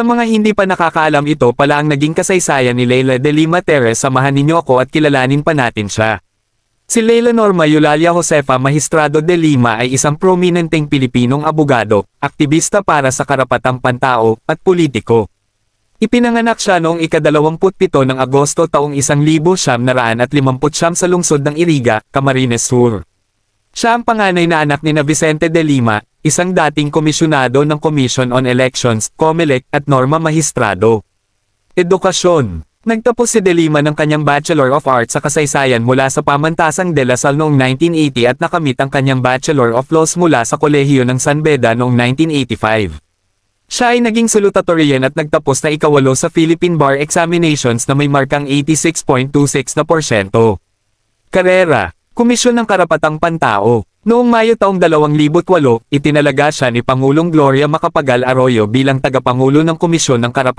Sa mga hindi pa nakakaalam, ito pala ang naging kasaysayan ni Leila de Lima Terres. Samahan ninyo ako at kilalanin pa natin siya. Si Leila Norma Eulalia Josefa Magistrado de Lima ay isang prominenteng Pilipinong abogado, aktivista para sa karapatang pantao, at politiko. Ipinanganak siya noong ika-27 ng Agosto taong 1959 sa lungsod ng Iriga, Camarines Sur. Siya ang panganay na anak ni Vicente de Lima, isang dating komisyonado ng Commission on Elections, COMELEC, at Norma Magistrado. Edukasyon. Nagtapos si de Lima ng kanyang Bachelor of Arts sa kasaysayan mula sa Pamantasang de La Salle noong 1980 at nakamit ang kanyang Bachelor of Laws mula sa Kolehiyo ng San Beda noong 1985. Siya ay naging salutatorian at nagtapos na ika-8 sa Philippine Bar Examinations na may markang 86.26%. Karera. Komisyon ng Karapatang Pantao. Noong Mayo taong 2008, itinalaga siya ni Pangulong Gloria Macapagal Arroyo bilang tagapangulo ng Komisyon ng Karapatang